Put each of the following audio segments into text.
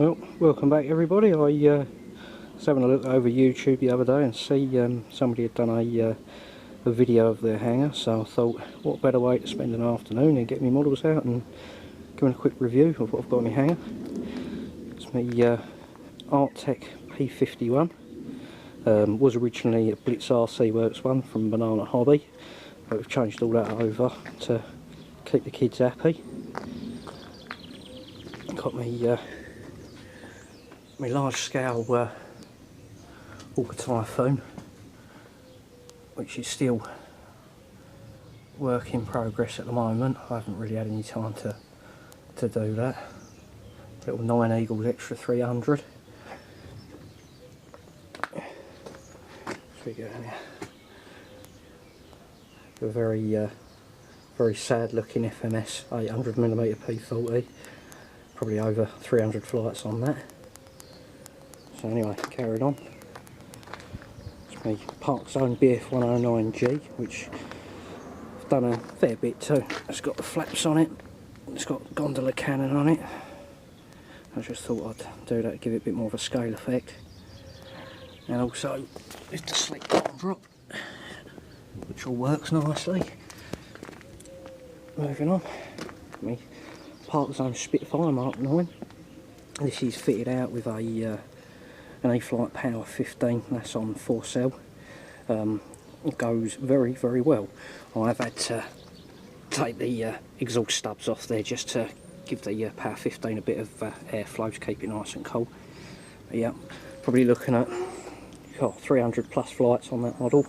Well, welcome back everybody. I was having a look over YouTube the other day and see somebody had done a video of their hanger, so I thought what better way to spend an afternoon than get my models out and give them a quick review of what I've got in my hanger. It's my Arctec P51. Was originally a Blitz RC Works one from Banana Hobby, but we've changed all that over to keep the kids happy. Got me my large scale Orca Typhoon, which is still work in progress at the moment. I haven't really had any time to do that. Little 9 Eagles Extra 300. So we go in here. A very sad looking FMS 800mm P40. Probably over 300 flights on that. So anyway, carried on. It's my Park Zone BF109G, which I've done a fair bit to. It's got the flaps on it, it's got gondola cannon on it. I just thought I'd do that to give it a bit more of a scale effect. And also with the slick bottom drop, which all works nicely. Moving on, me Park Zone Spitfire Mark 9. This is fitted out with a an E-Flight Power 15, that's on 4-cell. It goes very well. I've had to take the exhaust stubs off there just to give the Power 15 a bit of airflow to keep it nice and cool. But yeah, probably looking at 300 plus flights on that model.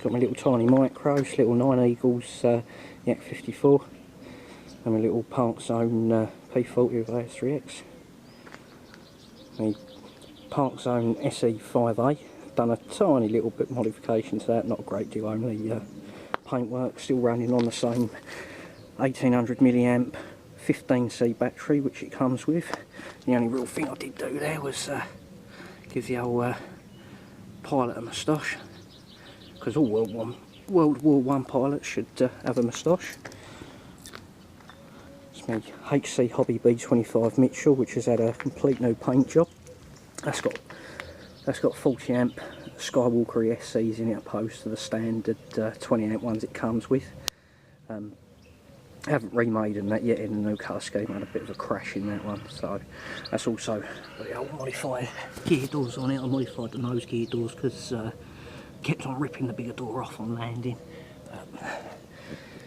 Got my little tiny micros, little 9 Eagles Yak 54, and my little Park Zone P40 with AS3X. My Park Zone SE5A, done a tiny little bit modification to that, not a great deal, only paintwork, still running on the same 1800 milliamp 15C battery which it comes with. The only real thing I did do there was give the old pilot a moustache, because all World War I pilots should have a moustache. It's my HC Hobby B25 Mitchell, which has had a complete new paint job. That's got 40 amp Skywalker SCs in it, opposed to the standard 20 amp ones it comes with. I haven't remade them that yet in the new colour scheme. I had a bit of a crash in that one, so that's also got the old modified gear doors on it. I modified the nose gear doors because kept on ripping the bigger door off on landing.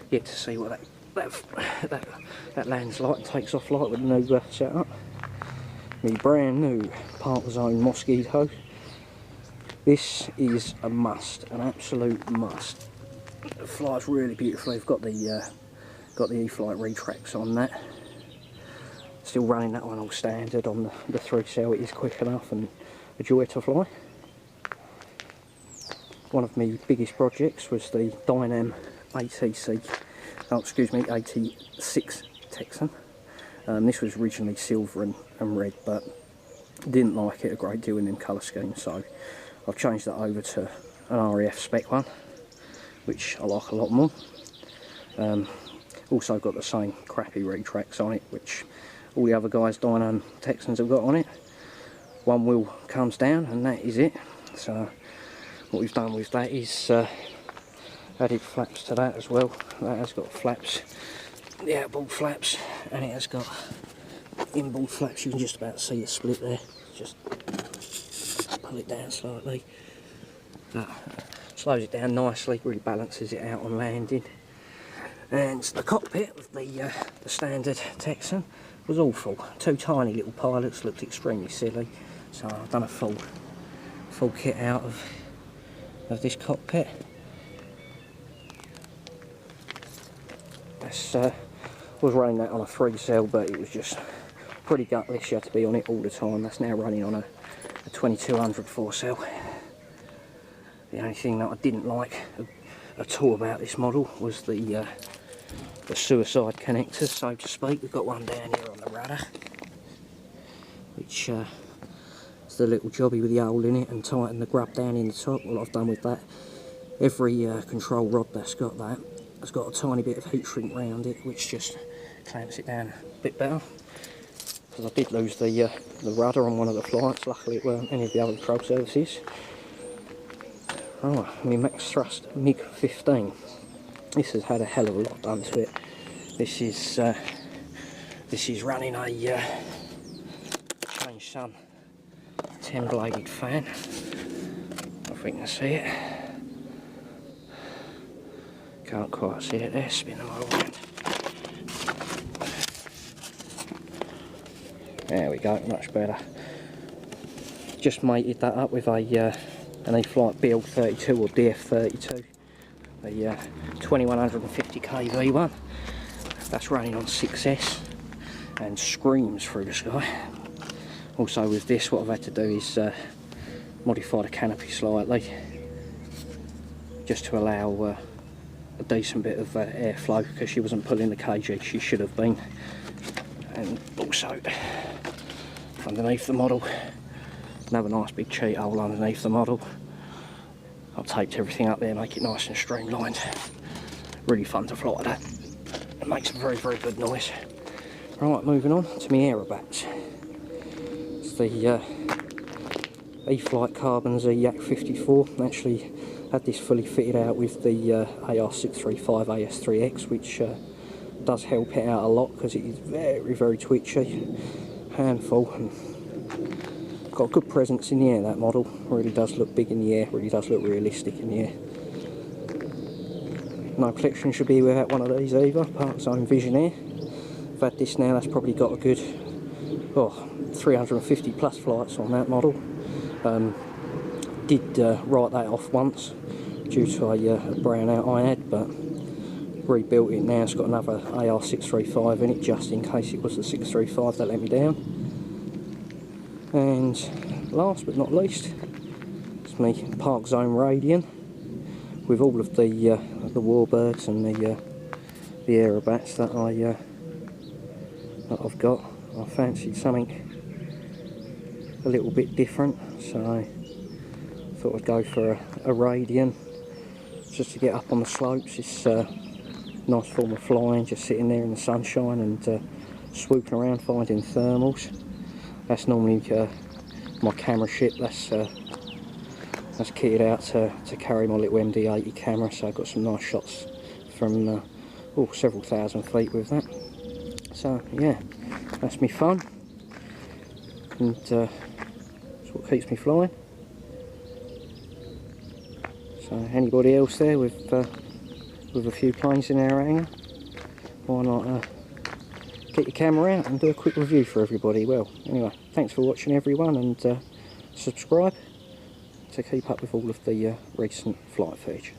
Yet to see what that lands like and takes off like with the new setup. My brand new Park Zone Mosquito. This is a must, an absolute must. It flies really beautifully. I've got the E-Flight retracts on that. Still running that one all standard on the 3-cell. It is quick enough and a joy to fly. One of my biggest projects was the Dynam ATC, oh excuse me, 86 Texan. This was originally silver and red, but didn't like it a great deal in them colour schemes, so I've changed that over to an RAF spec one, which I like a lot more. Also got the same crappy retracts on it, which all the other guys' Dynam Texans have got on it. One wheel comes down and that is it. So what we've done with that is added flaps to that as well. That has got flaps, the outboard flaps, and it has got inboard flaps. You can just about see it split there. Just pull it down slightly. That slows it down nicely, really balances it out on landing. And the cockpit of the standard Texan was awful. Two tiny little pilots, looked extremely silly. So I've done a full kit out of this cockpit. That's was running that on a 3-cell, but it was just pretty gutless. You had to be on it all the time. That's now running on a 2200 4-cell. The only thing that I didn't like at all about this model was the suicide connectors, so to speak. We've got one down here on the rudder, which is the little jobby with the hole in it, and tighten the grub down in the top. What I've done with that, every control rod that's got that has got a tiny bit of heat shrink round it, which just clamps it down a bit better. because I did lose the rudder on one of the flights. Luckily it weren't any of the other control surfaces. Right, my max thrust MiG-15. This has had a hell of a lot done to it. This is running a Change Sun 10-bladed fan. If we can see it. Can't quite see it there, spin them all around. There we go, much better. Just mated that up with an E-flite BL32 or DF32. The 2150 kV one. That's running on 6S and screams through the sky. Also with this, what I've had to do is modify the canopy slightly, just to allow a decent bit of airflow, because she wasn't pulling the KG she should have been. And also underneath the model, another nice big cheat hole underneath the model. I've taped everything up there, make it nice and streamlined. Really fun to fly that. It makes a very, very good noise. Right, moving on to my aerobats. It's the E-flite Carbon's Yak 54. Actually had this fully fitted out with the AR635 AS3X, which does help it out a lot because it is very, very twitchy. Handful, and got a good presence in the air, that model. Really does look big in the air, really does look realistic in the air. No collection should be without one of these either, Park's own Visionaire. I've had this now, that's probably got a good 350 plus flights on that model. Did write that off once due to a brownout I had, but rebuilt it now. It's got another AR635 in it just in case it was the 635 that let me down. And last but not least, it's my Park Zone Radian with all of the Warbirds and the aerobats that I've got. I fancied something a little bit different, so I thought I'd go for a Radian just to get up on the slopes. It's nice form of flying, just sitting there in the sunshine and swooping around finding thermals. That's normally my camera ship. That's kitted out to carry my little MD80 camera, so I've got some nice shots from several thousand feet with that. So yeah, that's me fun, and that's what keeps me flying. So anybody else there with a few planes in their hangar, why not get your camera out and do a quick review for everybody. Well, anyway, thanks for watching everyone, and subscribe to keep up with all of the recent flight footage.